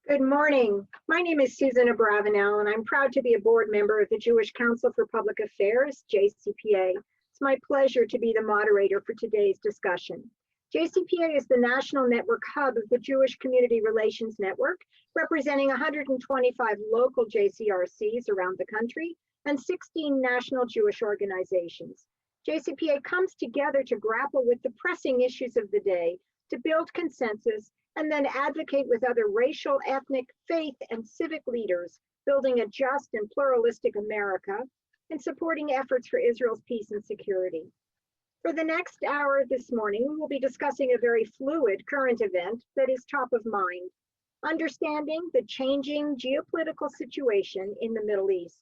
Good morning. My name is Susan Abravanel, and I'm proud to be a board member of the Jewish Council for Public Affairs, JCPA. It's my pleasure to be the moderator for today's discussion. JCPA is the national network hub of the Jewish Community Relations Network, representing 125 local JCRCs around the country and 16 national Jewish organizations. JCPA comes together to grapple with the pressing issues of the day, to build consensus, and then advocate with other racial, ethnic, faith, and civic leaders, building a just and pluralistic America, and supporting efforts for Israel's peace and security. For the next hour this morning, we will be discussing a very fluid current event that is top of mind, understanding the changing geopolitical situation in the Middle East.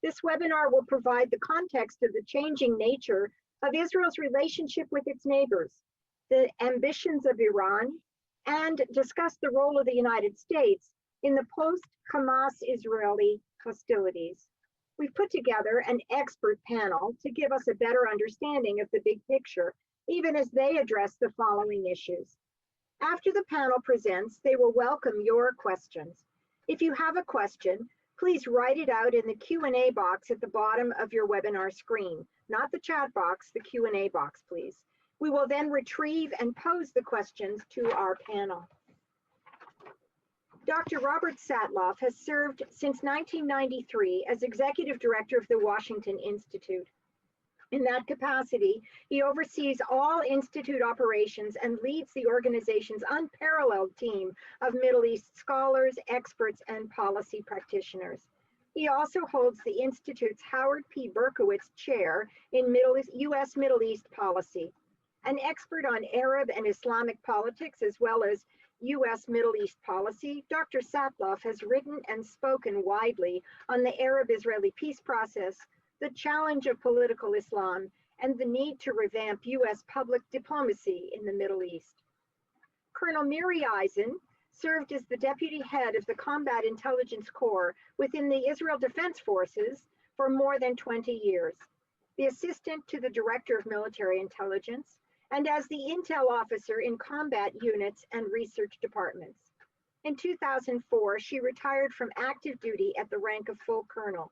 This webinar will provide the context of the changing nature of Israel's relationship with its neighbors, the ambitions of Iran, and discuss the role of the United States in the post-Hamas-Israeli hostilities. We've put together an expert panel to give us a better understanding of the big picture, even as they address the following issues. After the panel presents, they will welcome your questions. If you have a question, please write it out in the Q&A box at the bottom of your webinar screen, not the chat box, the Q&A box, please. We will then retrieve and pose the questions to our panel. Dr. Robert Satloff has served since 1993 as Executive Director of the Washington Institute. In that capacity, he oversees all Institute operations and leads the organization's unparalleled team of Middle East scholars, experts, and policy practitioners. He also holds the Institute's Howard P. Berkowitz Chair in U.S. Middle East Policy. An expert on Arab and Islamic politics, as well as U.S. Middle East policy, Dr. Satloff has written and spoken widely on the Arab-Israeli peace process, the challenge of political Islam, and the need to revamp U.S. public diplomacy in the Middle East. Colonel Miri Eisin served as the deputy head of the Combat Intelligence Corps within the Israel Defense Forces for more than 20 years, the assistant to the Director of Military Intelligence, and as the intel officer in combat units and research departments. In 2004, she retired from active duty at the rank of full colonel.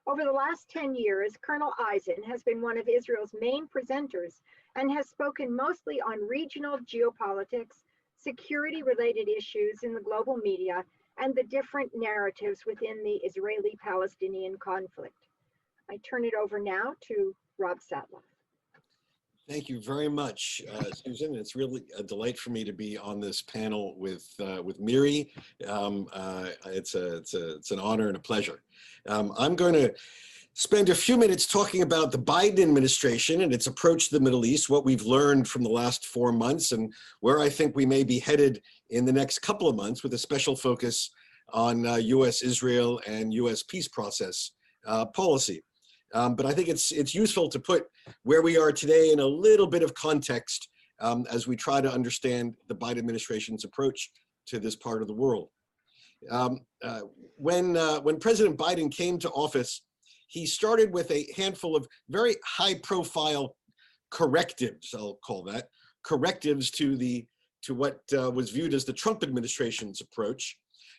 Over the last 10 years, Colonel Eisin has been one of Israel's main presenters and has spoken mostly on regional geopolitics, security-related issues in the global media, and the different narratives within the Israeli-Palestinian conflict. I turn it over now to Rob Satloff. Thank you very much, Susan. It's really a delight for me to be on this panel with Miri. It's an honor and a pleasure. I'm going to spend a few minutes talking about the Biden administration and its approach to the Middle East, what we've learned from the last 4 months, and where I think we may be headed in the next couple of months, with a special focus on U.S.-Israel and U.S. peace process policy. But I think it's useful to put where we are today in a little bit of context as we try to understand the Biden administration's approach to this part of the world. When President Biden came to office, he started with a handful of very high-profile correctives, I'll call that, correctives to what was viewed as the Trump administration's approach.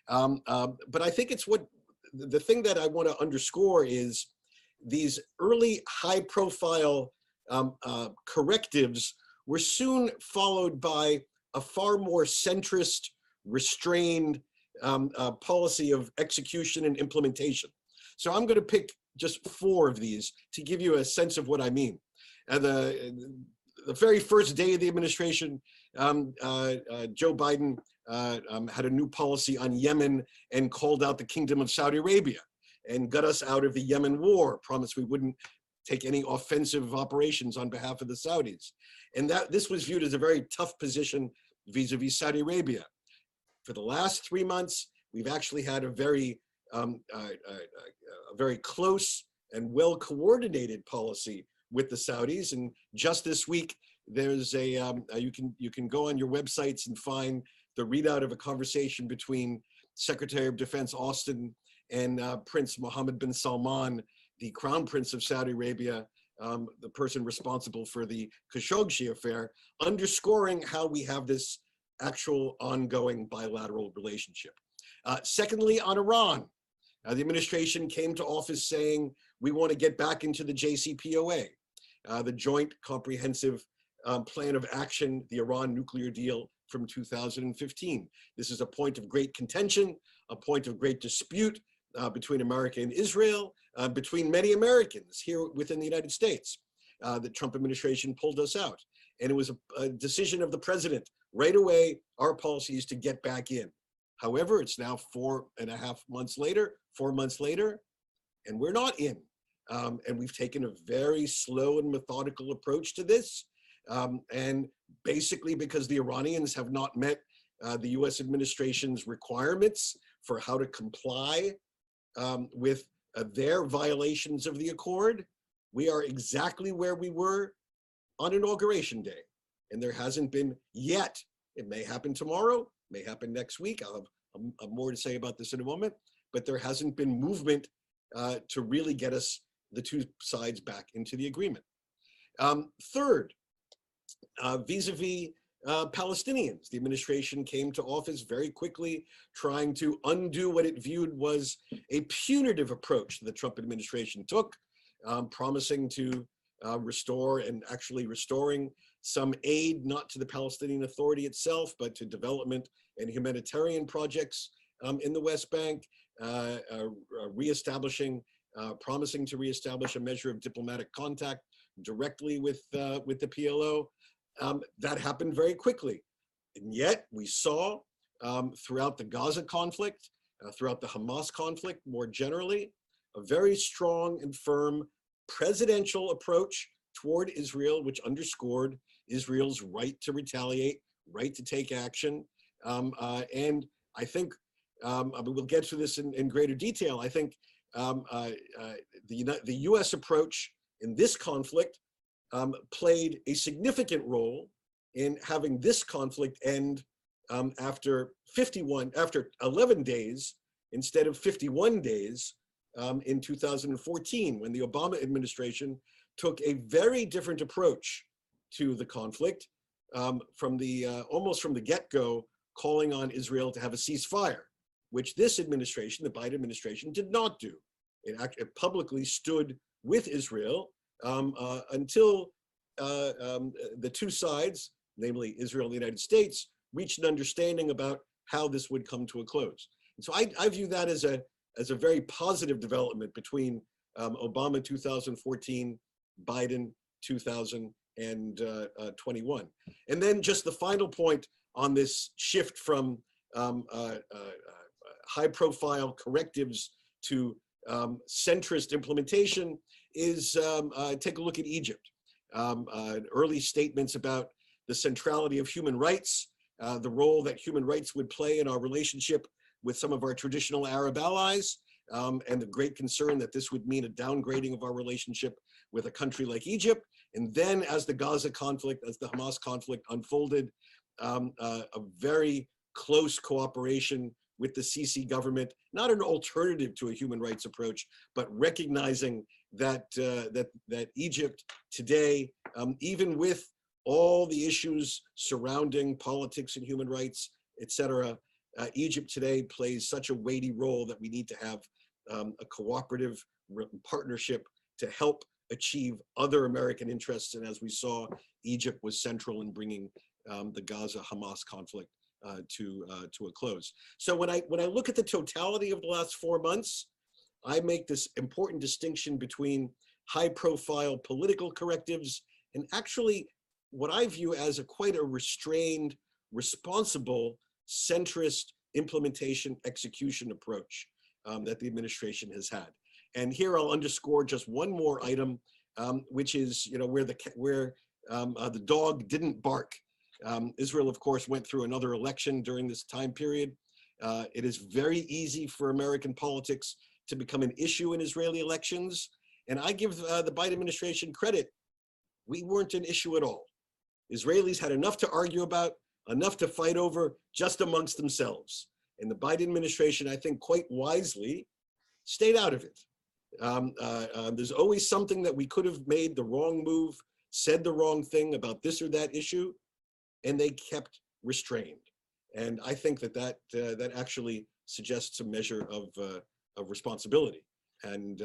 But I think it's the thing that I want to underscore is these early high-profile correctives were soon followed by a far more centrist, restrained policy of execution and implementation. So I'm going to pick just 4 of these to give you a sense of what I mean. The very first day of the administration, Joe Biden had a new policy on Yemen and called out the Kingdom of Saudi Arabia and got us out of the Yemen war, promised we wouldn't take any offensive operations on behalf of the Saudis. And this was viewed as a very tough position vis-a-vis Saudi Arabia. For the last 3 months, we've actually had a very close and well-coordinated policy with the Saudis. And just this week, there's you can go on your websites and find the readout of a conversation between Secretary of Defense Austin and Prince Mohammed bin Salman, the Crown Prince of Saudi Arabia, the person responsible for the Khashoggi affair, underscoring how we have this actual ongoing bilateral relationship. Secondly, on Iran, the administration came to office saying, we want to get back into the JCPOA, the Joint Comprehensive Plan of Action, the Iran nuclear deal from 2015. This is a point of great contention, a point of great dispute between America and Israel, between many Americans here within the United States. The Trump administration pulled us out. And it was a decision of the president. Right away, our policy is to get back in. However, it's now 4.5 months later, 4 months later, and we're not in. And we've taken a very slow and methodical approach to this. And basically because the Iranians have not met the US administration's requirements for how to comply with their violations of the accord, we are exactly where we were on Inauguration Day. And there hasn't been yet. It may happen tomorrow, may happen next week. I'll have more to say about this in a moment, but there hasn't been movement to really get us, the two sides, back into the agreement. Third, vis-a-vis Palestinians, the administration came to office very quickly, trying to undo what it viewed was a punitive approach the Trump administration took, promising to restore and actually restoring some aid, not to the Palestinian Authority itself, but to development and humanitarian projects in the West Bank, promising to reestablish a measure of diplomatic contact directly with the PLO. That happened very quickly. And yet we saw throughout the Gaza conflict, throughout the Hamas conflict more generally, a very strong and firm presidential approach toward Israel, which underscored Israel's right to retaliate, right to take action. And I think, we'll get to this in greater detail, I think the US approach in this conflict played a significant role in having this conflict end after 11 days instead of 51 days in 2014, when the Obama administration took a very different approach to the conflict, almost from the get-go, calling on Israel to have a ceasefire, which this administration, the Biden administration, did not do. It publicly stood with Israel until the two sides, namely Israel and the United States, reached an understanding about how this would come to a close. And so I view that as a very positive development between Obama 2014, Biden 2021. And then just the final point on this shift from high-profile correctives to centrist implementation is take a look at Egypt. Early statements about the centrality of human rights, the role that human rights would play in our relationship with some of our traditional Arab allies, and the great concern that this would mean a downgrading of our relationship with a country like Egypt. And then as the Gaza conflict, as the Hamas conflict unfolded, a very close cooperation with the Sisi government, not an alternative to a human rights approach, but recognizing that that Egypt today, even with all the issues surrounding politics and human rights, et cetera, Egypt today plays such a weighty role that we need to have a cooperative partnership to help achieve other American interests. And as we saw, Egypt was central in bringing the Gaza-Hamas conflict to a close. So when I look at the totality of the last 4 months, I make this important distinction between high-profile political correctives and actually what I view as quite a restrained, responsible, centrist implementation execution approach that the administration has had. And here I'll underscore just one more item, which is where the dog didn't bark. Israel, of course, went through another election during this time period. It is very easy for American politics to become an issue in Israeli elections. And I give the Biden administration credit. We weren't an issue at all. Israelis had enough to argue about, enough to fight over just amongst themselves. And the Biden administration, I think quite wisely, stayed out of it. There's always something that we could have made the wrong move, said the wrong thing about this or that issue, and they kept restrained. And I think that actually suggests a measure of responsibility and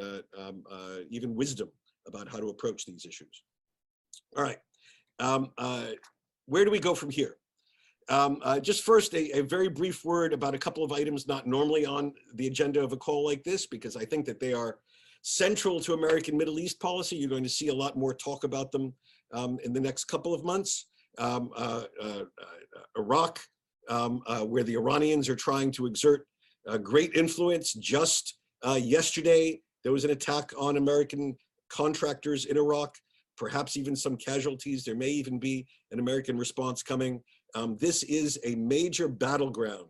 even wisdom about how to approach these issues. All right, where do we go from here? Just first, a very brief word about a couple of items not normally on the agenda of a call like this, because I think that they are central to American Middle East policy. You're going to see a lot more talk about them in the next couple of months. Iraq, where the Iranians are trying to exert great influence. Just yesterday, there was an attack on American contractors in Iraq, perhaps even some casualties. There may even be an American response coming. This is a major battleground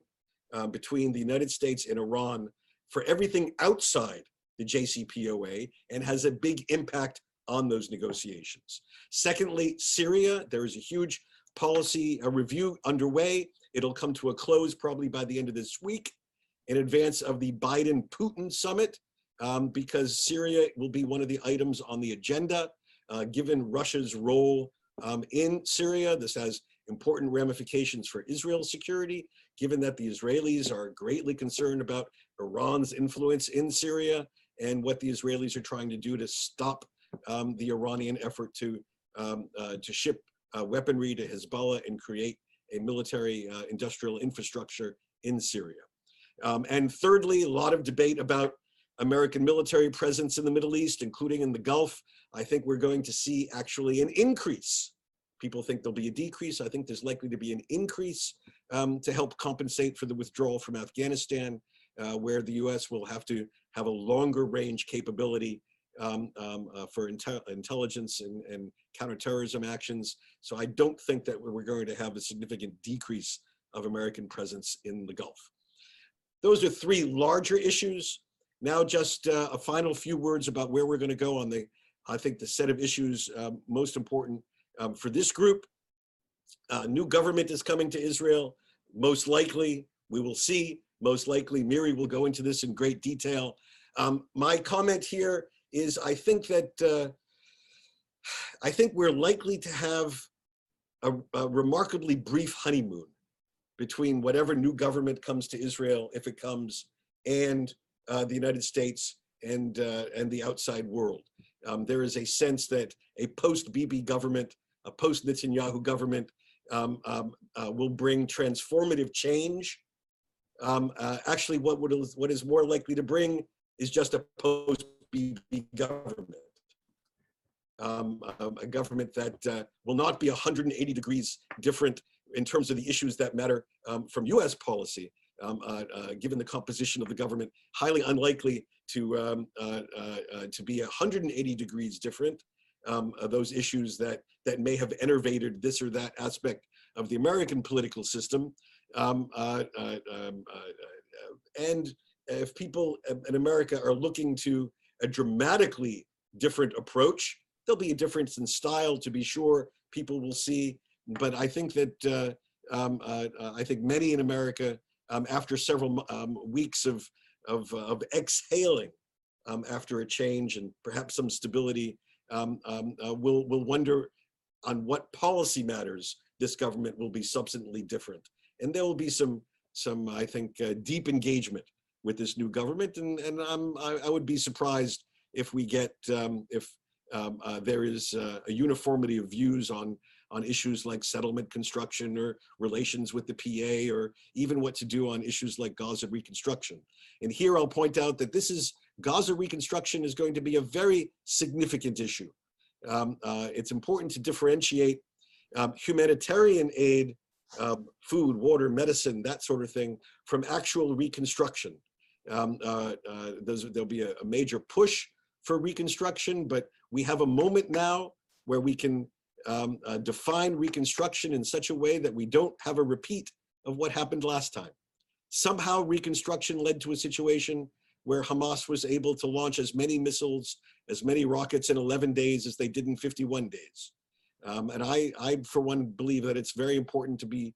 between the United States and Iran for everything outside the JCPOA and has a big impact on those negotiations. Secondly, Syria, there is a huge policy review underway. It'll come to a close probably by the end of this week in advance of the Biden-Putin summit, because Syria will be one of the items on the agenda, given Russia's role in Syria. This has important ramifications for Israel's security, given that the Israelis are greatly concerned about Iran's influence in Syria and what the Israelis are trying to do to stop the Iranian effort to ship weaponry to Hezbollah and create a military industrial infrastructure in Syria. And thirdly, a lot of debate about American military presence in the Middle East, including in the Gulf. I think we're going to see actually an increase. People think there'll be a decrease. I think there's likely to be an increase to help compensate for the withdrawal from Afghanistan, where the US will have to have a longer range capability for intelligence and counterterrorism actions. So I don't think that we're going to have a significant decrease of American presence in the Gulf. Those are three larger issues. Now just a final few words about where we're going to go on the, I think, the set of issues most important for this group. New government is coming to Israel. Most likely, we will see, most likely Miri will go into this in great detail. My comment here is I think that we're likely to have a remarkably brief honeymoon between whatever new government comes to Israel, if it comes, and the United States and the outside world. There is a sense that a post-Bibi government, a post-Netanyahu government will bring transformative change. Actually, what is more likely to bring is just a post-Bibi government. A government that will not be 180 degrees different in terms of the issues that matter from US policy, given the composition of the government, highly unlikely to be 180 degrees different. Those issues that may have enervated this or that aspect of the American political system. And if people in America are looking to a dramatically different approach, there'll be a difference in style, to be sure, people will see. But I think that I think many in America, after several weeks of exhaling after a change and perhaps some stability, will wonder on what policy matters this government will be substantially different. And there will be some I think, deep engagement with this new government. And I would be surprised if we get, there is a uniformity of views on issues like settlement construction or relations with the PA, or even what to do on issues like Gaza reconstruction. And here I'll point out that Gaza reconstruction is going to be a very significant issue. It's important to differentiate humanitarian aid, food, water, medicine, that sort of thing, from actual reconstruction. There'll be a major push for reconstruction, but we have a moment now where we can define reconstruction in such a way that we don't have a repeat of what happened last time. Somehow reconstruction led to a situation where Hamas was able to launch as many missiles, as many rockets in 11 days as they did in 51 days. And I, for one, believe that it's very important to be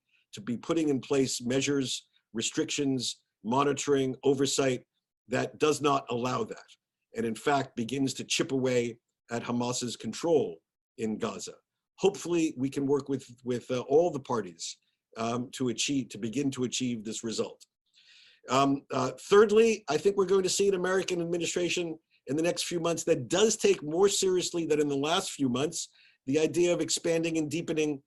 putting in place measures, restrictions, monitoring, oversight that does not allow that, and in fact begins to chip away at Hamas's control in Gaza. Hopefully, we can work with all the parties to begin to achieve this result. Thirdly, I think we're going to see an American administration in the next few months that does take more seriously than in the last few months the idea of expanding and deepening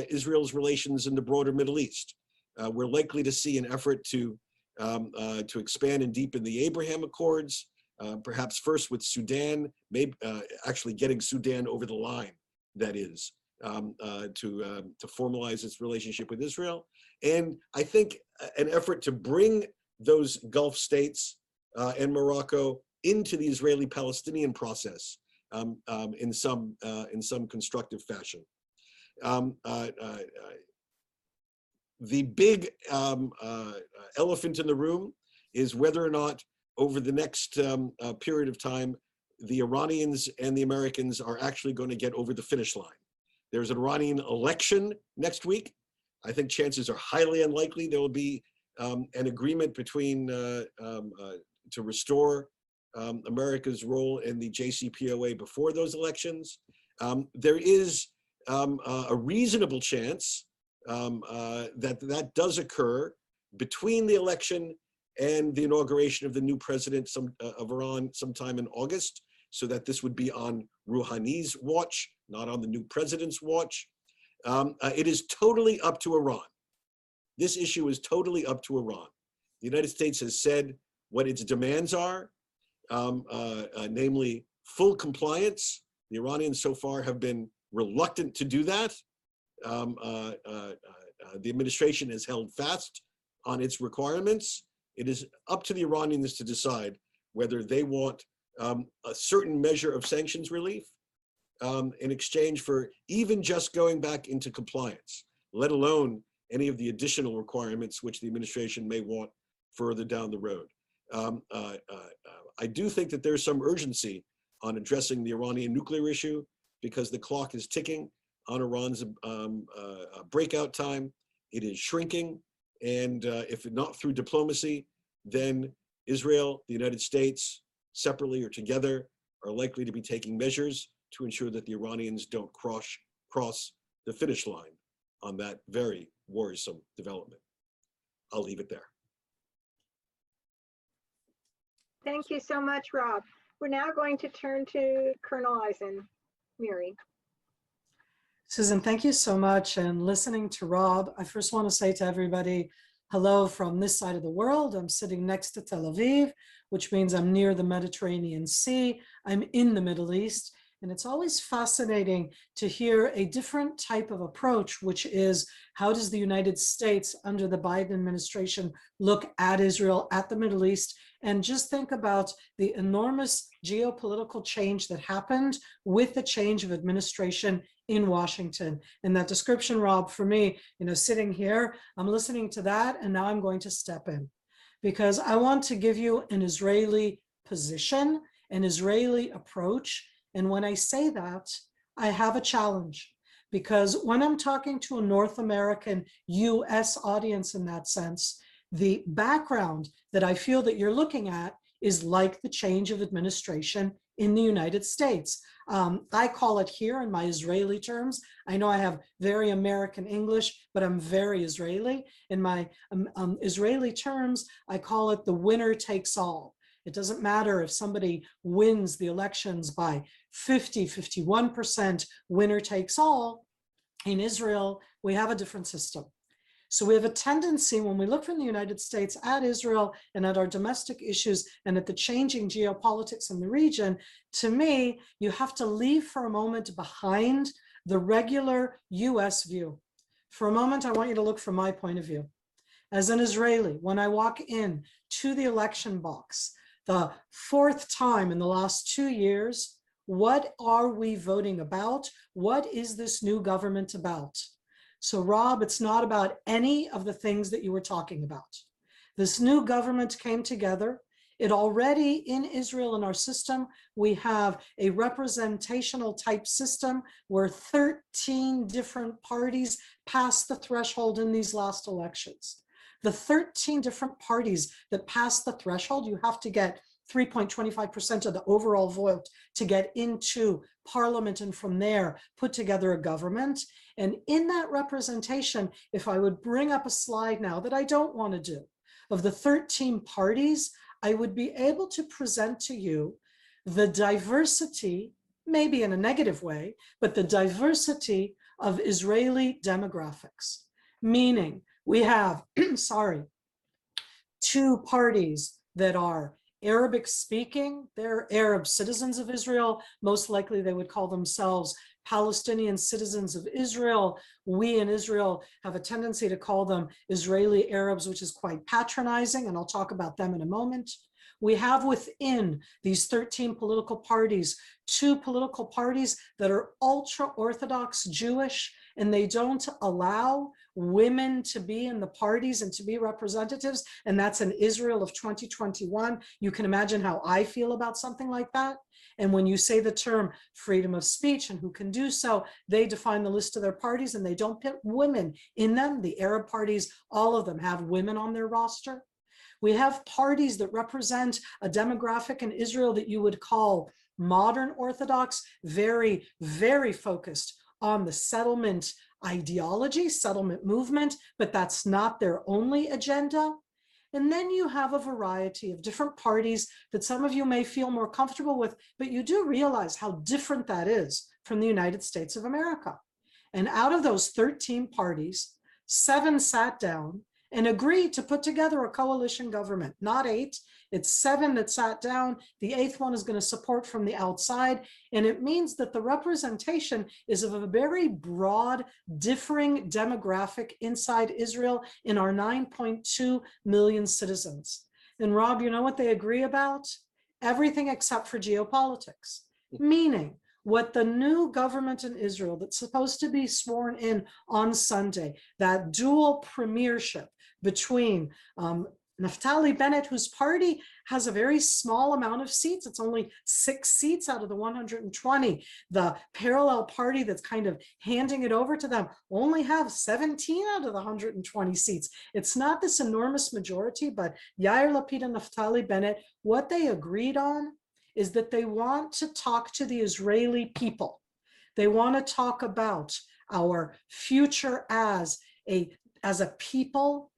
Israel's relations in the broader Middle East. We're likely to see an effort to expand and deepen the Abraham Accords, perhaps first with Sudan, maybe actually getting Sudan over the line, that is, to formalize its relationship with Israel. And I think an effort to bring those Gulf states and Morocco into the Israeli-Palestinian process in some constructive fashion. The big elephant in the room is whether or not over the next period of time, the Iranians and the Americans are actually going to get over the finish line. There's an Iranian election next week. I think chances are highly unlikely there will be an agreement between to restore America's role in the JCPOA before those elections. There is a reasonable chance that does occur between the election and the inauguration of the new president of Iran sometime in August, so that this would be on Rouhani's watch, not on the new president's watch. It is totally up to Iran. This issue is totally up to Iran. The United States has said what its demands are, namely full compliance. The Iranians so far have been reluctant to do that. The administration has held fast on its requirements. It is up to the Iranians to decide whether they want a certain measure of sanctions relief in exchange for even just going back into compliance, let alone any of the additional requirements which the administration may want further down the road. I do think that there's some urgency on addressing the Iranian nuclear issue because the clock is ticking on Iran's breakout time. It is shrinking, and if not through diplomacy, then Israel, the United States, separately or together, are likely to be taking measures to ensure that the Iranians don't cross the finish line on that very worrisome development. I'll leave it there. Thank you so much, Rob. We're now going to turn to Colonel Eisin. Miri. Susan, thank you so much. And listening to Rob, I first want to say to everybody, hello from this side of the world. I'm sitting next to Tel Aviv, which means I'm near the Mediterranean Sea. I'm in the Middle East. And it's always fascinating to hear a different type of approach, which is how does the United States under the Biden administration look at Israel, at the Middle East, and just think about the enormous geopolitical change that happened with the change of administration in Washington. And that description, Rob, for me, sitting here, I'm listening to that, and now I'm going to step in because I want to give you an Israeli position, an Israeli approach. And when I say that, I have a challenge because when I'm talking to a North American US audience in that sense, the background that I feel that you're looking at is like the change of administration in the United States. I call it here in my Israeli terms. I know I have very American English, but I'm very Israeli. In my Israeli terms, I call it the winner takes all. It doesn't matter if somebody wins the elections by 51%, winner takes all. In Israel, we have a different system. So we have a tendency when we look from the United States at Israel and at our domestic issues and at the changing geopolitics in the region, to me, you have to leave for a moment behind the regular US view. For a moment, I want you to look from my point of view. As an Israeli, when I walk in to the election box, the fourth time in the last 2 years, what are we voting about? What is this new government about? So Rob, it's not about any of the things that you were talking about. This new government came together. It already in Israel in our system, we have a representational type system where 13 different parties passed the threshold in these last elections. The 13 different parties that passed the threshold, you have to get 3.25% of the overall vote to get into parliament and from there put together a government. And in that representation, if I would bring up a slide now that I don't want to do, of the 13 parties, I would be able to present to you the diversity, maybe in a negative way, but the diversity of Israeli demographics. Meaning we have, sorry, two parties that are Arabic speaking, they're Arab citizens of Israel. Most likely they would call themselves Palestinian citizens of Israel. We in Israel have a tendency to call them Israeli Arabs, which is quite patronizing, and I'll talk about them in a moment. We have within these 13 political parties, two political parties that are ultra-Orthodox Jewish, and they don't allow women to be in the parties and to be representatives, and that's in Israel of 2021. You can imagine how I feel about something like that. And when you say the term freedom of speech and who can do so, they define the list of their parties and they don't put women in them. The Arab parties, all of them have women on their roster. We have parties that represent a demographic in Israel that you would call modern Orthodox, very, very focused on the settlement ideology, settlement movement, but that's not their only agenda. And then you have a variety of different parties that some of you may feel more comfortable with, but you do realize how different that is from the United States of America. And out of those 13 parties, 7 sat down and agreed to put together a coalition government, not 8. It's 7 that sat down. The 8th one is going to support from the outside. And it means that the representation is of a very broad, differing demographic inside Israel in our 9.2 million citizens. And Rob, you know what they agree about? Everything except for geopolitics, meaning what the new government in Israel that's supposed to be sworn in on Sunday, that dual premiership between Naftali Bennett, whose party has a very small amount of seats. It's only 6 seats out of the 120. The parallel party that's kind of handing it over to them only have 17 out of the 120 seats. It's not this enormous majority, but Yair Lapid and Naftali Bennett, what they agreed on is that they want to talk to the Israeli people. They want to talk about our future as a people,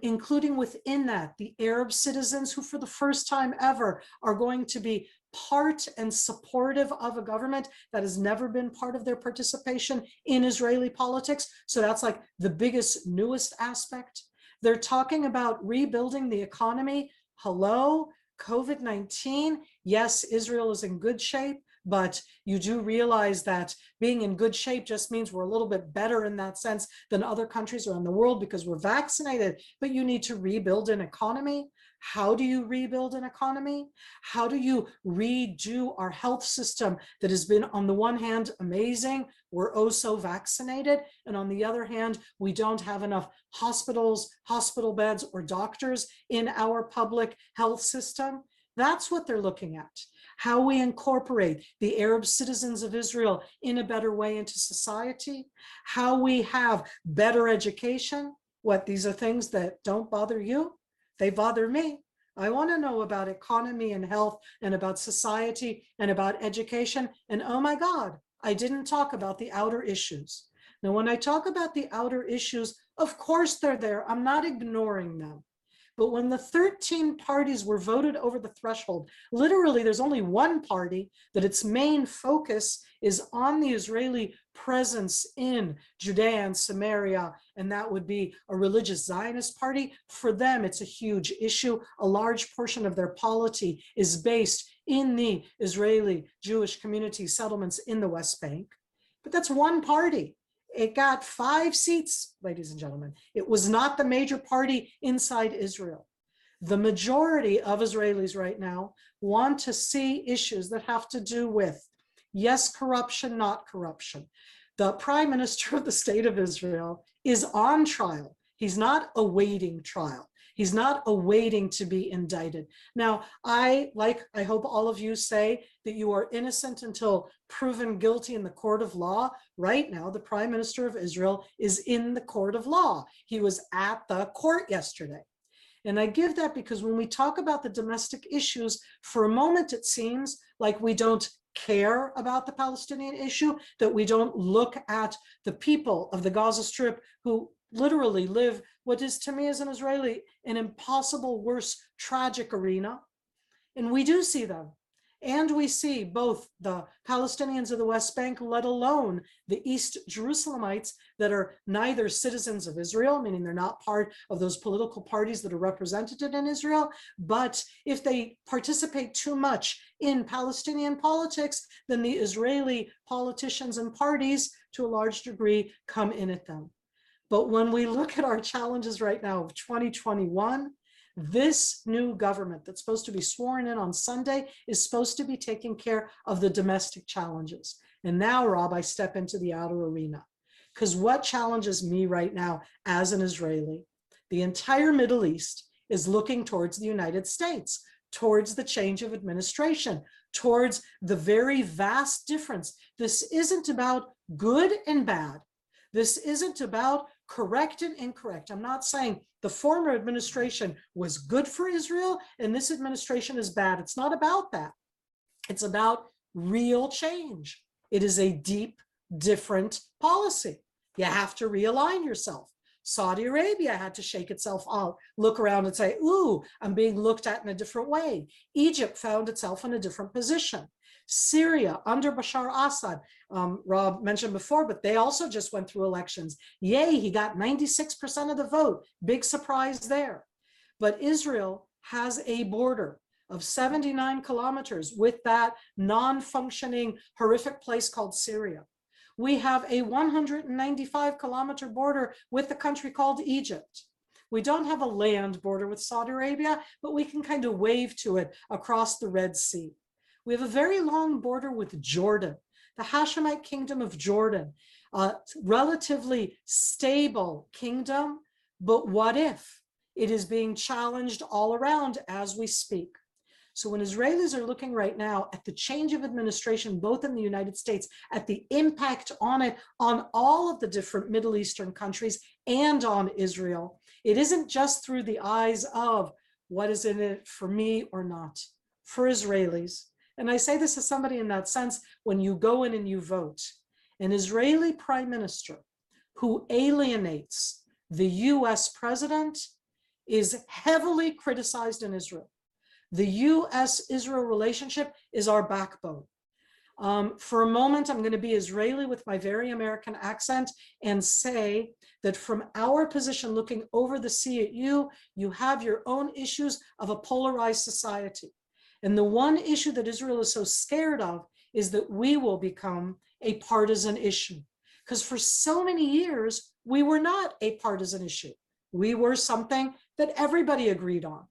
including within that the Arab citizens who for the first time ever are going to be part and supportive of a government that has never been part of their participation in Israeli politics. So that's like the biggest, newest aspect. They're talking about rebuilding the economy. Hello, COVID-19. Yes, Israel is in good shape, but you do realize that being in good shape just means we're a little bit better in that sense than other countries around the world because we're vaccinated, but you need to rebuild an economy. How do you rebuild an economy? How do you redo our health system that has been, on the one hand, amazing, we're oh so vaccinated, and on the other hand, we don't have enough hospitals, hospital beds, or doctors in our public health system? That's what they're looking at. How we incorporate the Arab citizens of Israel in a better way into society, how we have better education. What, these are things that don't bother you? They bother me. I want to know about economy and health and about society and about education. And oh my God, I didn't talk about the outer issues. Now, when I talk about the outer issues, of course they're there. I'm not ignoring them. But when the 13 parties were voted over the threshold, literally there's only one party that its main focus is on the Israeli presence in Judea and Samaria, and that would be a religious Zionist party. For them, it's a huge issue. A large portion of their polity is based in the Israeli Jewish community settlements in the West Bank. But that's one party. It got 5 seats, ladies and gentlemen. It was not the major party inside Israel. The majority of Israelis right now want to see issues that have to do with, yes, corruption, not corruption. The prime minister of the state of Israel is on trial. He's not awaiting trial. He's not awaiting to be indicted. Now, I hope all of you say that you are innocent until proven guilty in the court of law. Right now, the Prime Minister of Israel is in the court of law. He was at the court yesterday. And I give that because when we talk about the domestic issues, for a moment, it seems like we don't care about the Palestinian issue, that we don't look at the people of the Gaza Strip who literally live what is to me as an Israeli an impossible, worse, tragic arena. And we do see them. And we see both the Palestinians of the West Bank, let alone the East Jerusalemites that are neither citizens of Israel, meaning they're not part of those political parties that are represented in Israel, but if they participate too much in Palestinian politics, then the Israeli politicians and parties, to a large degree, come in at them. But when we look at our challenges right now of 2021, this new government that's supposed to be sworn in on Sunday is supposed to be taking care of the domestic challenges. And now, Rob, I step into the outer arena. Because what challenges me right now as an Israeli? The entire Middle East is looking towards the United States, towards the change of administration, towards the very vast difference. This isn't about good and bad. This isn't about correct and incorrect. I'm not saying the former administration was good for Israel and this administration is bad. It's not about that. It's about real change. It is a deep, different policy. You have to realign yourself. Saudi Arabia had to shake itself out, look around and say, ooh, I'm being looked at in a different way. Egypt found itself in a different position. Syria under Bashar Assad, Rob mentioned before, but they also just went through elections. Yay, he got 96% of the vote. Big surprise there. But Israel has a border of 79 kilometers with that non-functioning, horrific place called Syria. We have a 195-kilometer border with the country called Egypt. We don't have a land border with Saudi Arabia, but we can kind of wave to it across the Red Sea. We have a very long border with Jordan, the Hashemite kingdom of Jordan, a relatively stable kingdom, but what if? It is being challenged all around as we speak. So when Israelis are looking right now at the change of administration, both in the United States, at the impact on it, on all of the different Middle Eastern countries and on Israel, it isn't just through the eyes of what is in it for me or not, for Israelis. And I say this as somebody in that sense, when you go in and you vote, an Israeli prime minister who alienates the US president is heavily criticized in Israel. The US-Israel relationship is our backbone. For a moment, I'm going to be Israeli with my very American accent and say that from our position looking over the sea at you, you have your own issues of a polarized society. And the one issue that Israel is so scared of is that we will become a partisan issue. Because for so many years, we were not a partisan issue. We were something that everybody agreed on.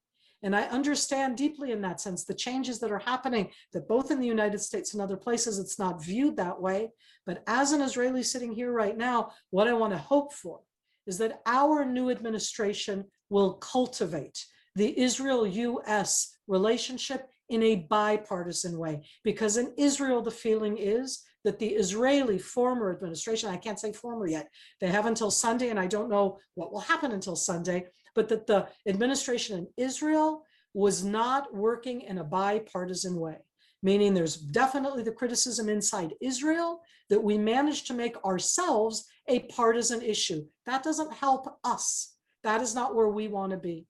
And I understand deeply in that sense the changes that are happening, that both in the United States and other places, it's not viewed that way. But as an Israeli sitting here right now, what I want to hope for is that our new administration will cultivate the Israel-US relationship in a bipartisan way. Because in Israel, the feeling is that the Israeli former administration, I can't say former yet, they have until Sunday, and I don't know what will happen until Sunday, but that the administration in Israel was not working in a bipartisan way, meaning there's definitely the criticism inside Israel that we managed to make ourselves a partisan issue. That doesn't help us. That is not where we want to be.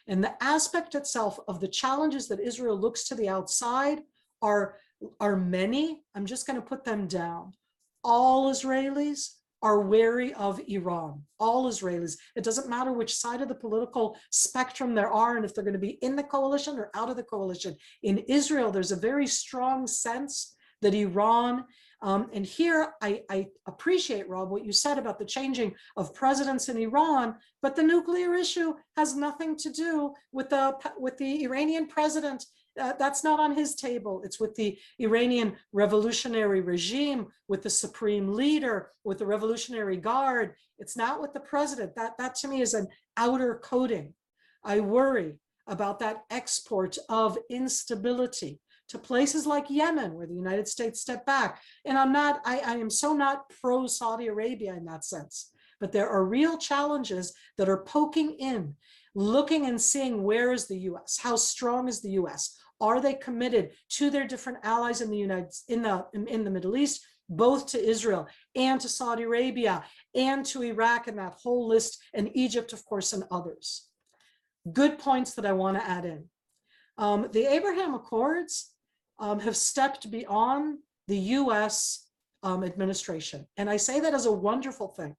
And the aspect itself of the challenges that Israel looks to the outside are many. I'm just going to put them down. All Israelis are wary of Iran, all Israelis. It doesn't matter which side of the political spectrum there are and if they're going to be in the coalition or out of the coalition. In Israel, there's a very strong sense that Iran, and here I appreciate, Rob, what you said about the changing of presidents in Iran, but the nuclear issue has nothing to do with the Iranian president. That's not on his table. It's with the Iranian revolutionary regime, with the supreme leader, with the Revolutionary Guard. It's not with the president. That to me is an outer coding. I worry about that export of instability to places like Yemen, where the United States stepped back. And I am so not pro Saudi Arabia in that sense, but there are real challenges that are poking in, looking and seeing where is the US, how strong is the US? Are they committed to their different allies in the Middle East? both to Israel and to Saudi Arabia and to Iraq and that whole list, and Egypt, of course, and others. Good points that I want to add in. The Abraham Accords have stepped beyond the US administration. And I say that as a wonderful thing.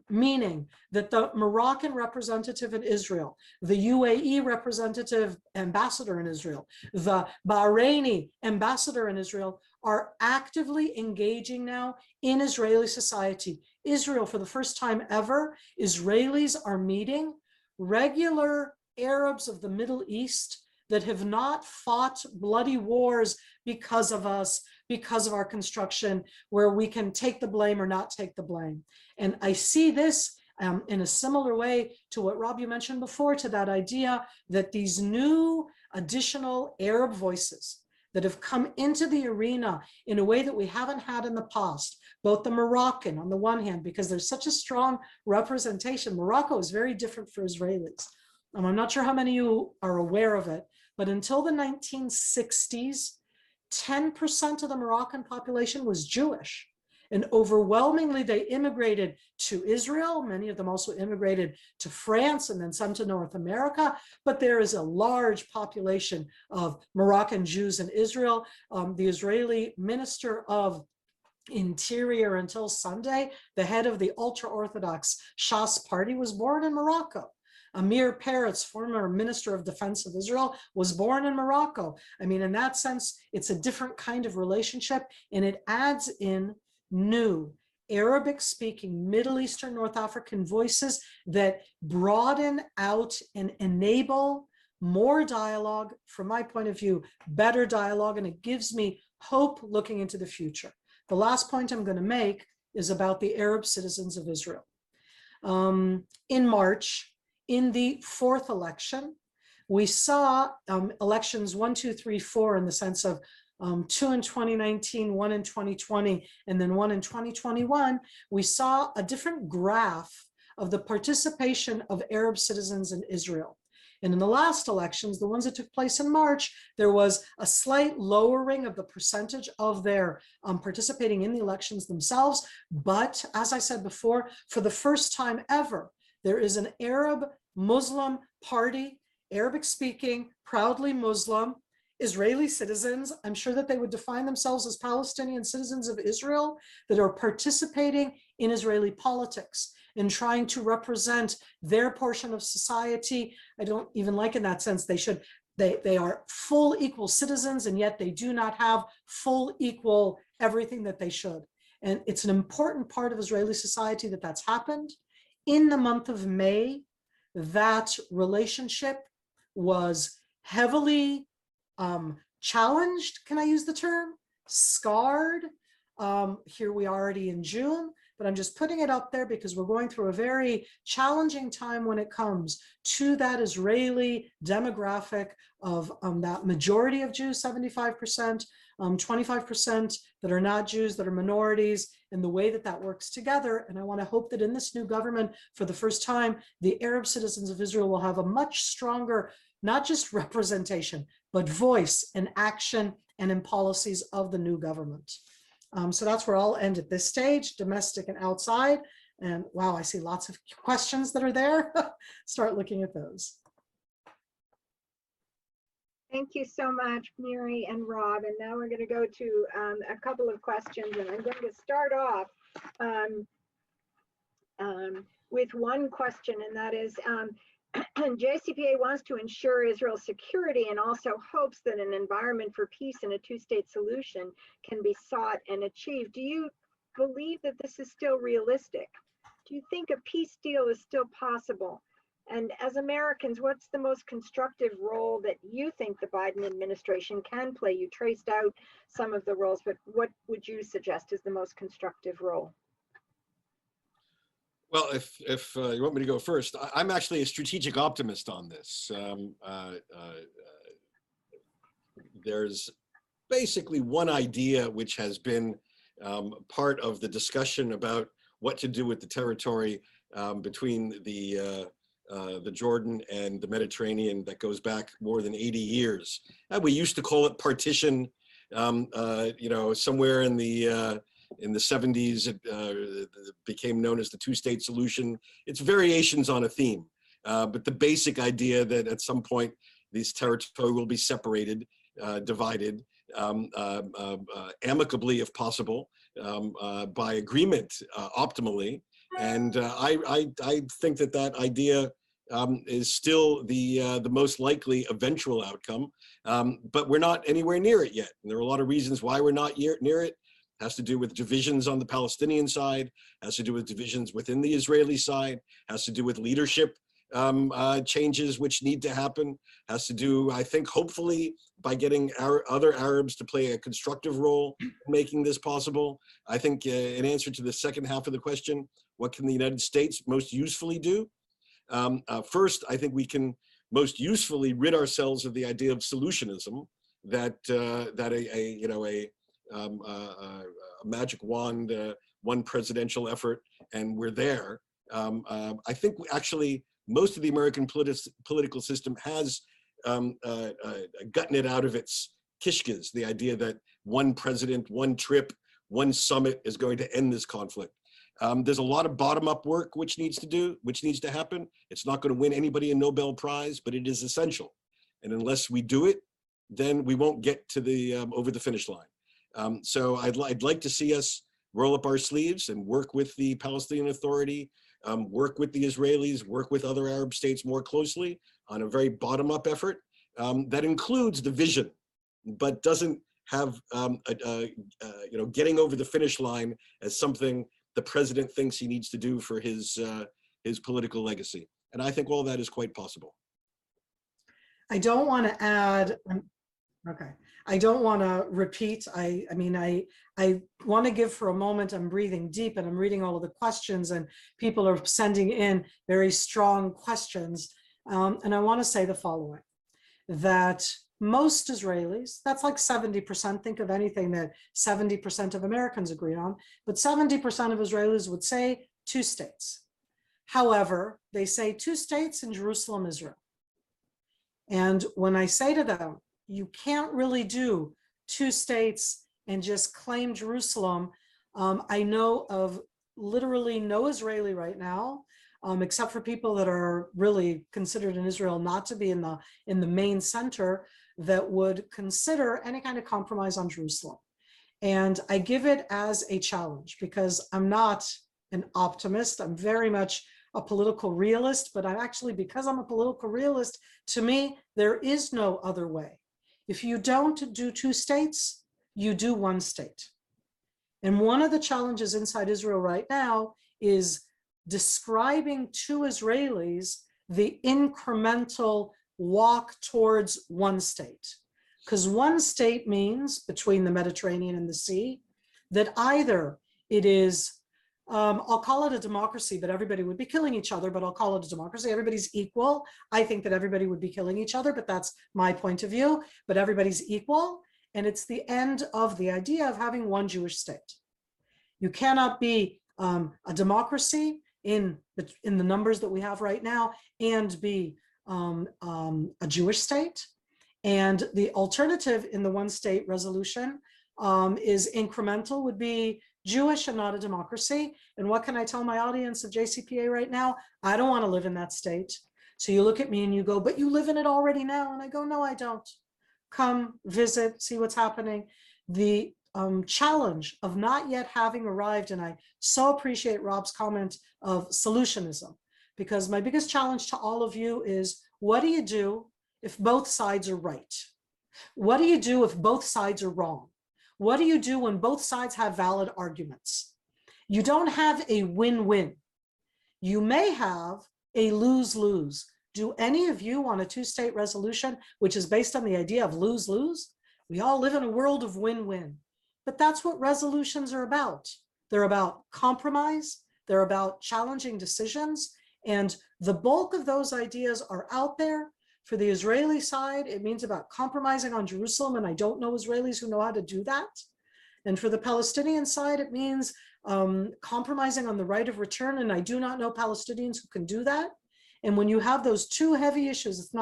Meaning that the Moroccan representative in Israel, the UAE representative ambassador in Israel, the Bahraini ambassador in Israel are actively engaging now in Israeli society. Israel, for the first time ever, Israelis are meeting regular Arabs of the Middle East that have not fought bloody wars because of us, because of our construction, where we can take the blame or not take the blame. And I see this in a similar way to what Rob, you mentioned before, to that idea that these new additional Arab voices that have come into the arena in a way that we haven't had in the past, both the Moroccan on the one hand, because there's such a strong representation. Morocco is very different for Israelis. I'm not sure how many of you are aware of it, but until the 1960s, 10% of the Moroccan population was Jewish. And overwhelmingly, they immigrated to Israel. Many of them also immigrated to France and then some to North America. But there is a large population of Moroccan Jews in Israel. The Israeli Minister of Interior until Sunday, the head of the ultra-Orthodox Shas party, was born in Morocco. Amir Peretz, former Minister of Defense of Israel, was born in Morocco. I mean, in that sense, it's a different kind of relationship, and it adds in new Arabic-speaking Middle Eastern, North African voices that broaden out and enable more dialogue, from my point of view, better dialogue, and it gives me hope looking into the future. The last point I'm going to make is about the Arab citizens of Israel. In March, in the fourth election, we saw elections 1, 2, 3, 4 in the sense of 2 in 2019, 1 in 2020, and then 1 in 2021. We saw a different graph of the participation of Arab citizens in Israel. And in the last elections, the ones that took place in March, there was a slight lowering of the percentage of their participating in the elections themselves. But as I said before, for the first time ever, there is an Arab Muslim party, Arabic speaking, proudly Muslim, Israeli citizens. I'm sure that they would define themselves as Palestinian citizens of Israel that are participating in Israeli politics and trying to represent their portion of society. I don't even like in that sense, they are full equal citizens, and yet they do not have full equal everything that they should. And it's an important part of Israeli society that that's happened. In the month of May, that relationship was heavily challenged, can I use the term? Scarred. Here we are already in June, but I'm just putting it up there because we're going through a very challenging time when it comes to that Israeli demographic of that majority of Jews, 75%, 25% that are not Jews, that are minorities, and the way that that works together. And I want to hope that in this new government, for the first time, the Arab citizens of Israel will have a much stronger, not just representation, but voice and action and in policies of the new government. So that's where I'll end at this stage, domestic and outside. And wow, I see lots of questions that are there. Start looking at those. Thank you so much, Miri and Rob. And now we're going to go to a couple of questions, and I'm going to start off with one question, and that is, JCPA wants to ensure Israel's security and also hopes that an environment for peace and a two-state solution can be sought and achieved. Do you believe that this is still realistic? Do you think a peace deal is still possible? And as Americans, what's the most constructive role that you think the Biden administration can play? You traced out some of the roles, but what would you suggest is the most constructive role? Well, if you want me to go first, I'm actually a strategic optimist on this. There's basically one idea which has been part of the discussion about what to do with the territory between the Jordan and the Mediterranean that goes back more than 80 years. And we used to call it partition. Somewhere in the 70s, it became known as the two-state solution. It's variations on a theme, but the basic idea that at some point these territory will be separated, divided, amicably if possible, by agreement, optimally. And I think that idea is still the most likely eventual outcome, but we're not anywhere near it yet. And there are a lot of reasons why we're not near it. It has to do with divisions on the Palestinian side, has to do with divisions within the Israeli side, has to do with leadership changes which need to happen, has to do, I think, hopefully, by getting other Arabs to play a constructive role in making this possible. I think in answer to the second half of the question, what can the United States most usefully do? First, I think we can most usefully rid ourselves of the idea of solutionism, that a magic wand, one presidential effort, and we're there. I think actually most of the American political system has gotten it out of its kishkas, the idea that one president, one trip, one summit is going to end this conflict. There's a lot of bottom-up work which needs to happen. It's not going to win anybody a Nobel Prize, but it is essential. And unless we do it, then we won't get to the over the finish line. So I'd like to see us roll up our sleeves and work with the Palestinian Authority, work with the Israelis, work with other Arab states more closely on a very bottom-up effort that includes the vision, but doesn't have getting over the finish line as something the president thinks he needs to do for his political legacy. And I think all that is quite possible. I don't want to add, okay. I don't want to repeat. I want to give for a moment, I'm breathing deep and I'm reading all of the questions and people are sending in very strong questions. And I want to say the following, that most Israelis, that's like 70%, think of anything that 70% of Americans agree on, but 70% of Israelis would say two states. However, they say two states in Jerusalem, Israel. And when I say to them, you can't really do two states and just claim Jerusalem, I know of literally no Israeli right now, except for people that are really considered in Israel not to be in the main center, that would consider any kind of compromise on Jerusalem. And I give it as a challenge because I'm not an optimist. I'm very much a political realist, but I'm actually, because I'm a political realist, to me, there is no other way. If you don't do two states, you do one state. And one of the challenges inside Israel right now is describing to Israelis the incremental walk towards one state. Because one state means, between the Mediterranean and the sea, that either it is, I'll call it a democracy, but everybody would be killing each other, but I'll call it a democracy. Everybody's equal. I think that everybody would be killing each other, but that's my point of view, but everybody's equal. And it's the end of the idea of having one Jewish state. You cannot be a democracy in the numbers that we have right now and be a Jewish state. And the alternative in the one state resolution is incremental, would be Jewish and not a democracy. And what can I tell my audience of JCPA right now? I don't want to live in that state. So you look at me and you go, but you live in it already now. And I go, no, I don't. Come visit, see what's happening. The challenge of not yet having arrived, and I so appreciate Rob's comment of solutionism, because my biggest challenge to all of you is, what do you do if both sides are right? What do you do if both sides are wrong? What do you do when both sides have valid arguments? You don't have a win-win. You may have a lose-lose. Do any of you want a two-state resolution, which is based on the idea of lose-lose? We all live in a world of win-win. But that's what resolutions are about. They're about compromise. They're about challenging decisions. And the bulk of those ideas are out there. For the Israeli side, it means about compromising on Jerusalem, and I don't know Israelis who know how to do that. And for the Palestinian side, it means compromising on the right of return, and I do not know Palestinians who can do that. And when you have those two heavy issues, it's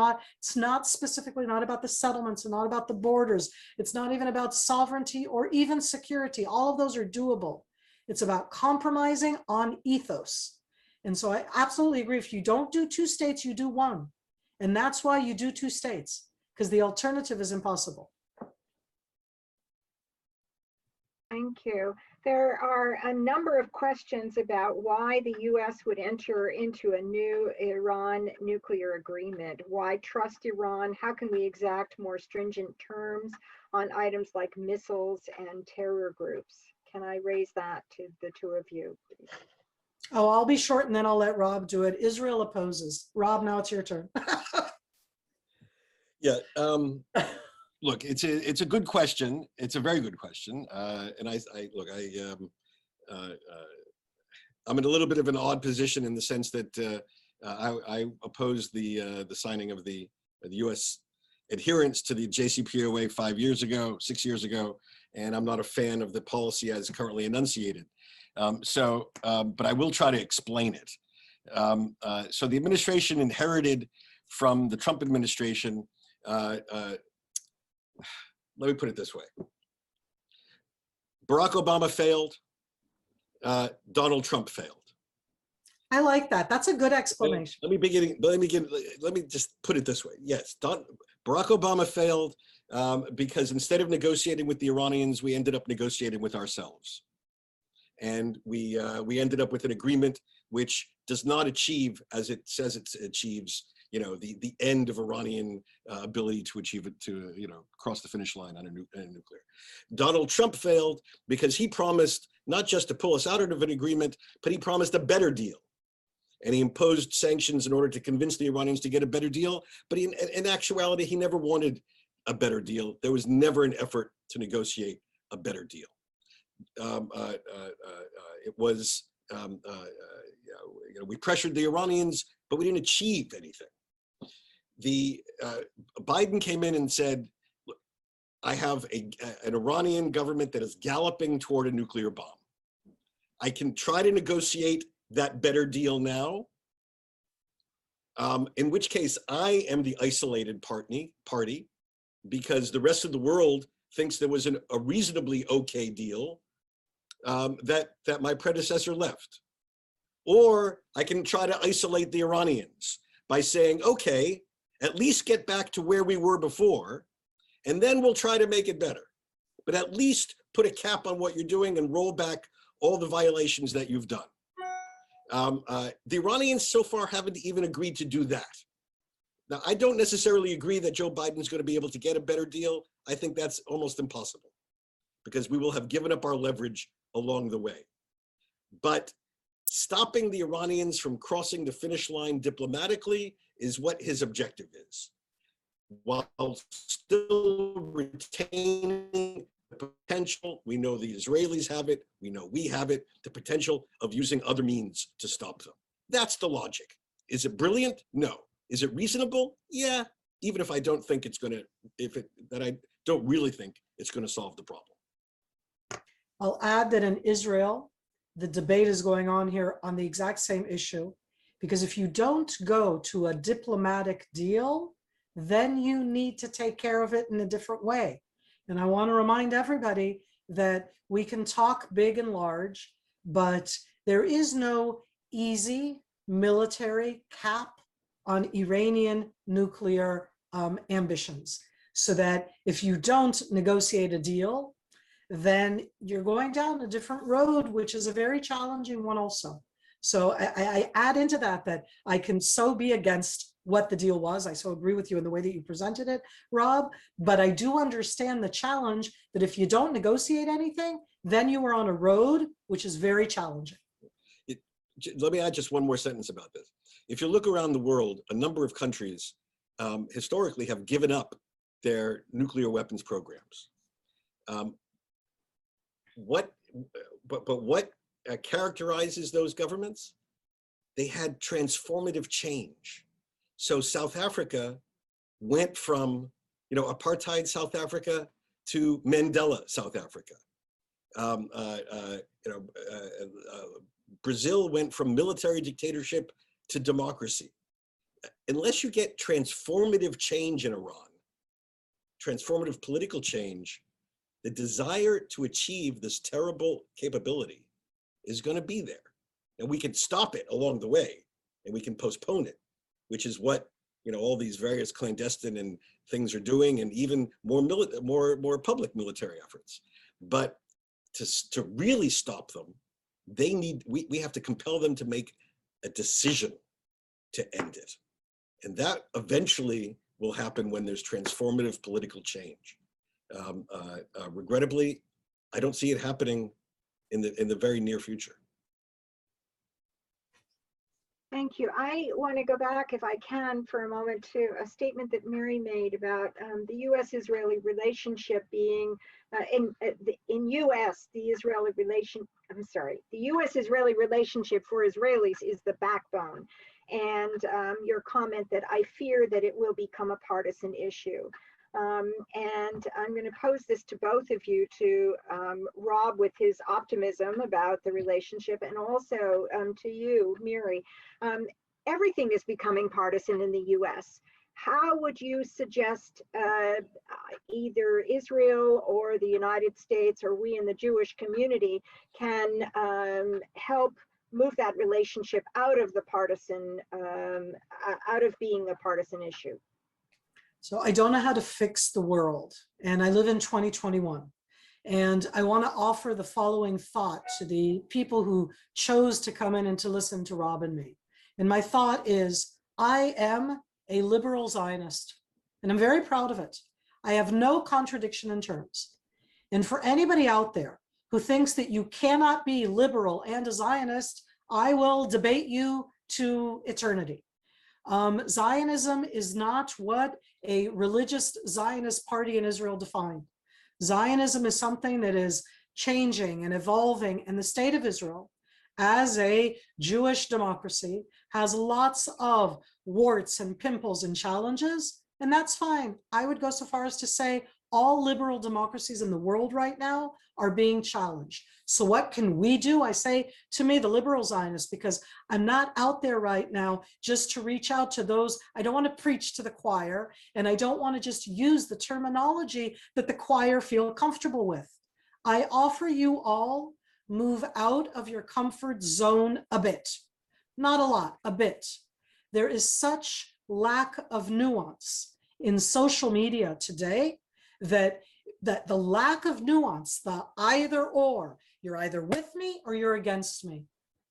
not specifically not about the settlements and not about the borders. It's not even about sovereignty or even security. All of those are doable. It's about compromising on ethos. And so I absolutely agree. If you don't do two states, you do one. And that's why you do two states, because the alternative is impossible. Thank you. There are a number of questions about why the U.S. would enter into a new Iran nuclear agreement. Why trust Iran? How can we exact more stringent terms on items like missiles and terror groups? Can I raise that to the two of you, please? Oh, I'll be short and then I'll let Rob do it. Israel opposes. Rob, now it's your turn. Yeah. Look, it's a good question. It's a very good question. And I'm in a little bit of an odd position in the sense that I opposed the signing of the U.S. adherence to the JCPOA 6 years ago, and I'm not a fan of the policy as currently enunciated. But I will try to explain it. So the administration inherited from the Trump administration. Let me put it this way. Barack Obama failed. Donald Trump failed. I like that. That's a good explanation. Let me just put it this way. Yes, Barack Obama failed because instead of negotiating with the Iranians, we ended up negotiating with ourselves. And we ended up with an agreement which does not achieve, as it says it achieves, the end of Iranian ability to achieve it, to cross the finish line on a nuclear. Donald Trump failed because he promised not just to pull us out of an agreement, but he promised a better deal. And he imposed sanctions in order to convince the Iranians to get a better deal. But in actuality, he never wanted a better deal. There was never an effort to negotiate a better deal. We pressured the Iranians, but we didn't achieve anything. Biden came in and said, look, I have an Iranian government that is galloping toward a nuclear bomb. I can try to negotiate that better deal now, in which case I am the isolated party because the rest of the world thinks there was a reasonably okay deal that my predecessor left. Or I can try to isolate the Iranians by saying, okay, at least get back to where we were before, and then we'll try to make it better. But at least put a cap on what you're doing and roll back all the violations that you've done. The Iranians so far haven't even agreed to do that. Now, I don't necessarily agree that Joe Biden's going to be able to get a better deal. I think that's almost impossible because we will have given up our leverage along the way. But stopping the Iranians from crossing the finish line diplomatically is what his objective is, while still retaining the potential. We know the Israelis have it, we know we have it, the potential of using other means to stop them. That's the logic. Is it brilliant? No. Is it reasonable? Yeah, even if I don't think it's going to, I don't really think it's going to solve the problem. I'll add that in Israel, the debate is going on here on the exact same issue, because if you don't go to a diplomatic deal, then you need to take care of it in a different way. And I want to remind everybody that we can talk big and large, but there is no easy military cap on Iranian nuclear ambitions. So that if you don't negotiate a deal, then you're going down a different road, which is a very challenging one also. So I add into that I can so be against what the deal was. I so agree with you in the way that you presented it, Rob, but I do understand the challenge that if you don't negotiate anything, then you are on a road which is very challenging. Let me add just one more sentence about this. If you look around the world, a number of countries historically have given up their nuclear weapons programs. What characterizes those governments? They had transformative change. So South Africa went from, apartheid South Africa to Mandela South Africa. Brazil went from military dictatorship to democracy. unless you get transformative change in Iran, transformative political change, the desire to achieve this terrible capability is going to be there. And we can stop it along the way, and we can postpone it, which is what, all these various clandestine and things are doing, and even more public military efforts. But to really stop them, we have to compel them to make a decision to end it. And that eventually will happen when there's transformative political change. Regrettably, I don't see it happening in the very near future. Thank you. I want to go back, if I can, for a moment to a statement that Miri made about the U.S.-Israeli relationship being the U.S.-Israeli relationship for Israelis is the backbone. And your comment that I fear that it will become a partisan issue. And I'm going to pose this to both of you, to Rob with his optimism about the relationship, and also to you, Miri. Everything is becoming partisan in the U.S. How would you suggest either Israel or the United States, or we in the Jewish community, can help move that relationship out of the partisan, out of being a partisan issue? So I don't know how to fix the world, and I live in 2021. And I want to offer the following thought to the people who chose to come in and to listen to Rob and me. And my thought is, I am a liberal Zionist, and I'm very proud of it. I have no contradiction in terms. And for anybody out there who thinks that you cannot be liberal and a Zionist, I will debate you to eternity. Zionism is not what a religious Zionist party in Israel defined. Zionism is something that is changing and evolving, and the state of Israel, as a Jewish democracy, has lots of warts and pimples and challenges, and that's fine. I would go so far as to say all liberal democracies in the world right now are being challenged. So what can we do? I say, to me, the liberal Zionist, because I'm not out there right now just to reach out to those. I don't want to preach to the choir, and I don't want to just use the terminology that the choir feel comfortable with. I offer you all, move out of your comfort zone a bit. Not a lot, a bit. There is such lack of nuance in social media today that the lack of nuance, the either or, you're either with me or you're against me.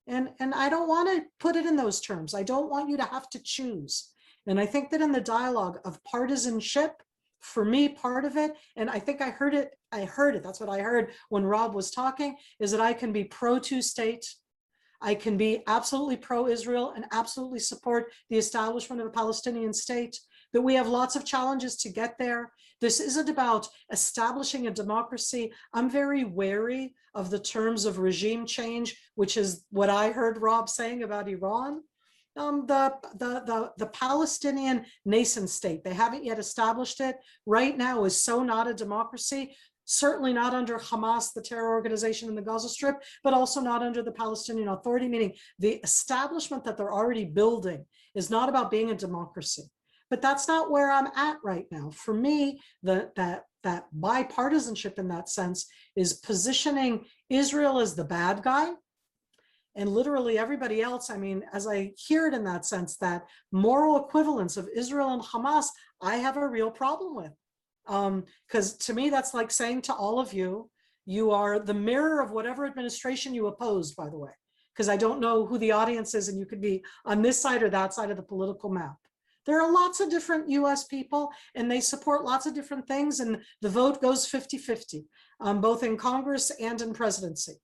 And I don't want to put it in those terms. I don't want you to have to choose. And I think that in the dialogue of partisanship, for me, part of it, and I think I heard it, that's what I heard when Rob was talking, is that I can be pro two-state, I can be absolutely pro-Israel and absolutely support the establishment of a Palestinian state, that we have lots of challenges to get there. This isn't about establishing a democracy. I'm very wary of the terms of regime change, which is what I heard Rob saying about Iran. The Palestinian nation state, they haven't yet established it, right now is so not a democracy, certainly not under Hamas, the terror organization in the Gaza Strip, but also not under the Palestinian Authority, meaning the establishment that they're already building is not about being a democracy. But that's not where I'm at right now. For me, that bipartisanship in that sense is positioning Israel as the bad guy, and literally everybody else. I mean, as I hear it in that sense, that moral equivalence of Israel and Hamas, I have a real problem with. Because to me, that's like saying to all of you, you are the mirror of whatever administration you opposed, by the way, because I don't know who the audience is, and you could be on this side or that side of the political map. There are lots of different US people, and they support lots of different things, and the vote goes 50-50, both in Congress and in presidency.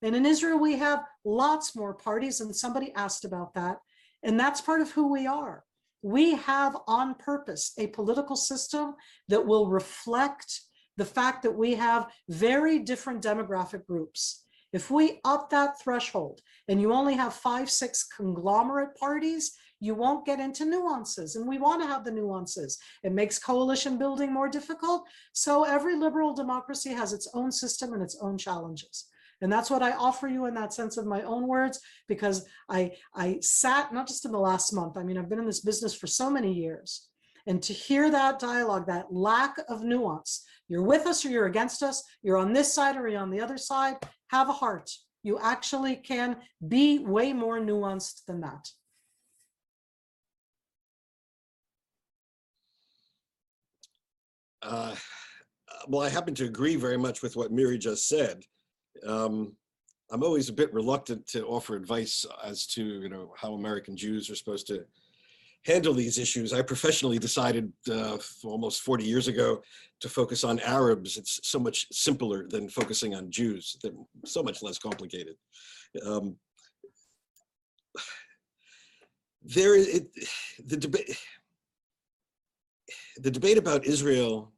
And in Israel, we have lots more parties, and somebody asked about that, and that's part of who we are. We have on purpose a political system that will reflect the fact that we have very different demographic groups. If we up that threshold and you only have 5-6 conglomerate parties, you won't get into nuances, and we want to have the nuances. It makes coalition building more difficult. So every liberal democracy has its own system and its own challenges. And that's what I offer you in that sense of my own words, because I sat, not just in the last month, I mean, I've been in this business for so many years. And to hear that dialogue, that lack of nuance, you're with us or you're against us, you're on this side or you're on the other side, have a heart. You actually can be way more nuanced than that. Well, I happen to agree very much with what Miri just said. I'm always a bit reluctant to offer advice as to, you know, how American Jews are supposed to handle these issues. I professionally decided almost 40 years ago to focus on Arabs. It's so much simpler than focusing on Jews. They're so much less complicated. The debate about Israel,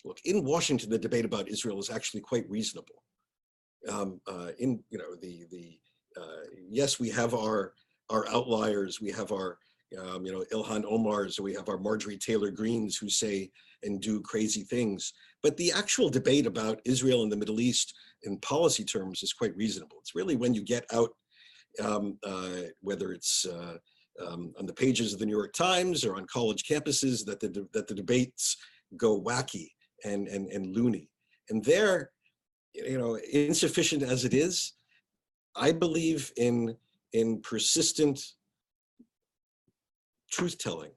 look, in Washington, the debate about Israel is actually quite reasonable. Yes, we have our outliers. We have our Ilhan Omar's, or we have our Marjorie Taylor Greens who say and do crazy things. But the actual debate about Israel and the Middle East in policy terms is quite reasonable. It's really when you get out, whether it's on the pages of the New York Times or on college campuses, that the debates go wacky and loony. And there, you know, insufficient as it is, I believe in persistent truth-telling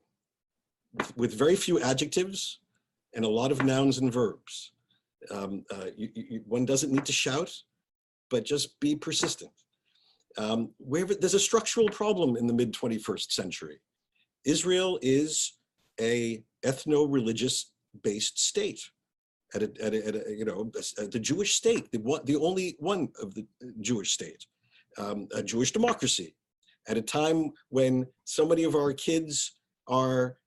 with very few adjectives and a lot of nouns and verbs. One doesn't need to shout, but just be persistent. There's a structural problem in the mid-21st century. Israel is a ethno-religious based state, the Jewish state, the only one of the Jewish state, a Jewish democracy, at a time when so many of our kids are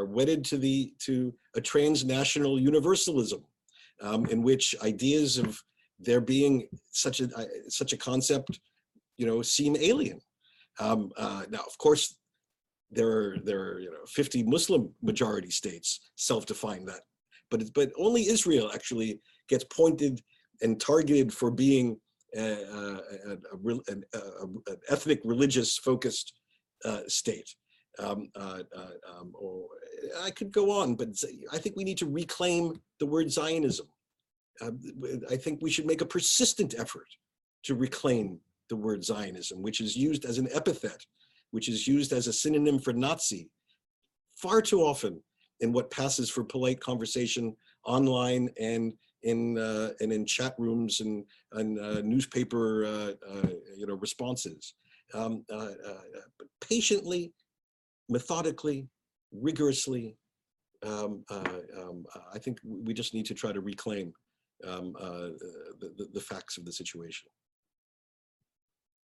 wedded to a transnational universalism, in which ideas of there being such a concept, you know, seem alien. Now, of course, there are 50 Muslim majority states self-define that, but only Israel actually gets pointed and targeted for being an ethnic religious focused state. Or I could go on, but I think we need to reclaim the word Zionism. I think we should make a persistent effort to reclaim the word Zionism, which is used as an epithet, which is used as a synonym for Nazi far too often in what passes for polite conversation online and in chat rooms and newspaper responses. Patiently, methodically, rigorously, I think we just need to try to reclaim the facts of the situation.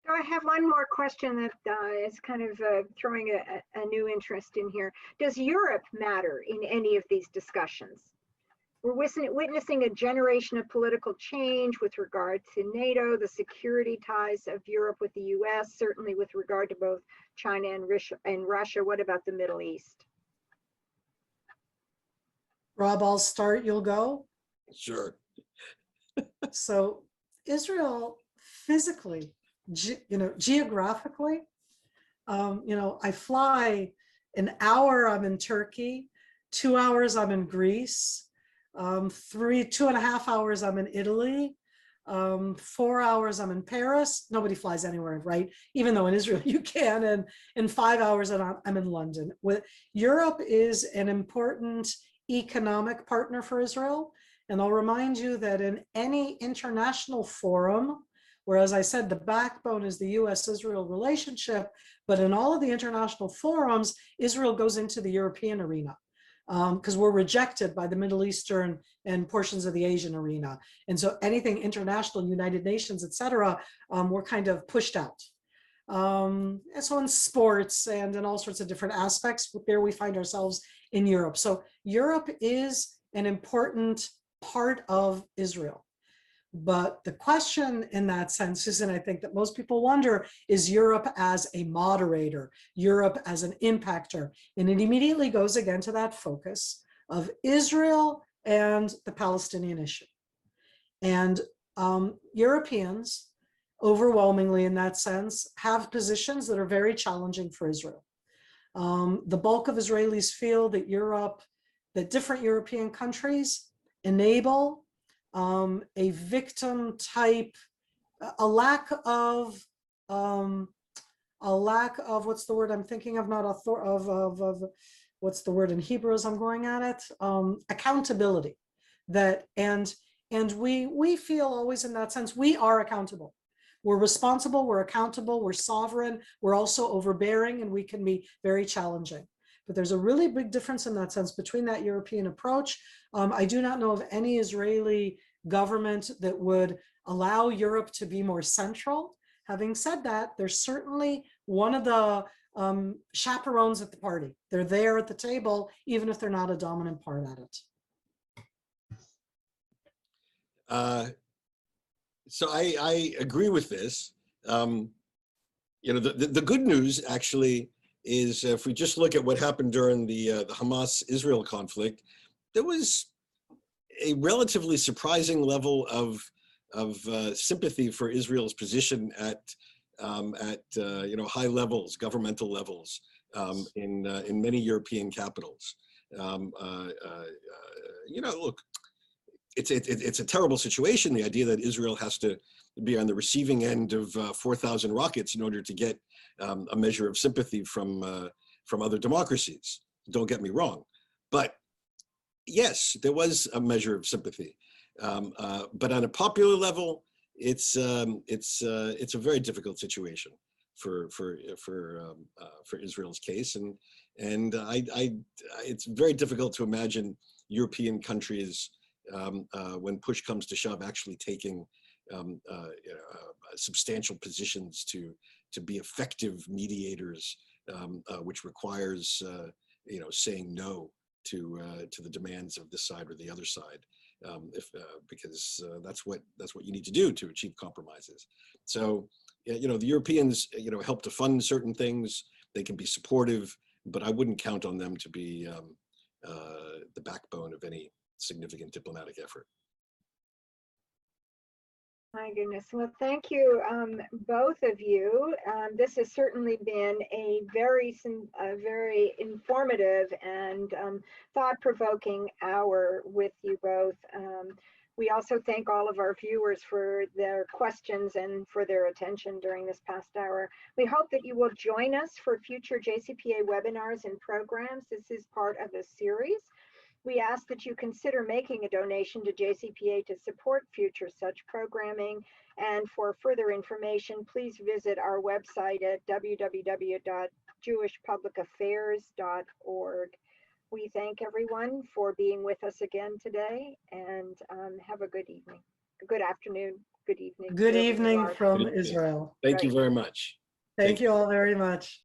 So I have one more question that is kind of throwing a new interest in here. Does Europe matter in any of these discussions? We're witnessing a generation of political change with regard to NATO, the security ties of Europe with the US, certainly with regard to both China and Russia. What about the Middle East? Rob, I'll start, you'll go. Sure. So Israel physically, geographically, I fly an hour, I'm in Turkey, 2 hours, I'm in Greece, 2.5 hours, I'm in Italy, 4 hours, I'm in Paris. Nobody flies anywhere, right? Even though in Israel you can, and in 5 hours, I'm in London. Europe is an important economic partner for Israel. And I'll remind you that in any international forum, where, as I said, the backbone is the US-Israel relationship, but in all of the international forums, Israel goes into the European arena because we're rejected by the Middle Eastern and portions of the Asian arena. And so anything international, United Nations, et cetera, we're kind of pushed out. And so in sports and in all sorts of different aspects, there we find ourselves in Europe. So Europe is an important part of Israel. But the question in that sense is, and I think that most people wonder, is Europe as a moderator, Europe as an impactor? And it immediately goes again to that focus of Israel and the Palestinian issue. And Europeans, overwhelmingly in that sense, have positions that are very challenging for Israel. The bulk of Israelis feel that that different European countries enable a victim type, a lack of what's the word I'm thinking of, not what's the word in Hebrew as I'm going at it, accountability. And we feel always in that sense, we are accountable. We're responsible, we're accountable, we're sovereign, we're also overbearing, and we can be very challenging. But there's a really big difference in that sense between that European approach. I do not know of any Israeli government that would allow Europe to be more central. Having said that, they're certainly one of the chaperones at the party. They're there at the table, even if they're not a dominant part at it. So I agree with this. You know, the good news actually is if we just look at what happened during the Hamas-Israel conflict, there was a relatively surprising level of sympathy for Israel's position at you know, high levels, governmental levels, in many European capitals. You know, look, it's a terrible situation. The idea that Israel has to be on the receiving end of 4,000 rockets in order to get a measure of sympathy from other democracies. Don't get me wrong, but yes, there was a measure of sympathy. But on a popular level, it's a very difficult situation for Israel's case, and it's very difficult to imagine European countries, when push comes to shove, actually taking substantial positions to be effective mediators, which requires you know, saying no to the demands of this side or the other side, because that's what you need to do to achieve compromises. So you know, the Europeans, you know, help to fund certain things. They can be supportive, but I wouldn't count on them to be the backbone of any significant diplomatic effort. My goodness. Well, thank you, both of you. This has certainly been a very informative and thought-provoking hour with you both. We also thank all of our viewers for their questions and for their attention during this past hour. We hope that you will join us for future JCPA webinars and programs. This is part of a series. We ask that you consider making a donation to JCPA to support future such programming. And for further information, please visit our website at www.jewishpublicaffairs.org. We thank everyone for being with us again today, and have a good evening, good afternoon, good evening. Good evening from Israel. Thank you very much. Thank you all very much.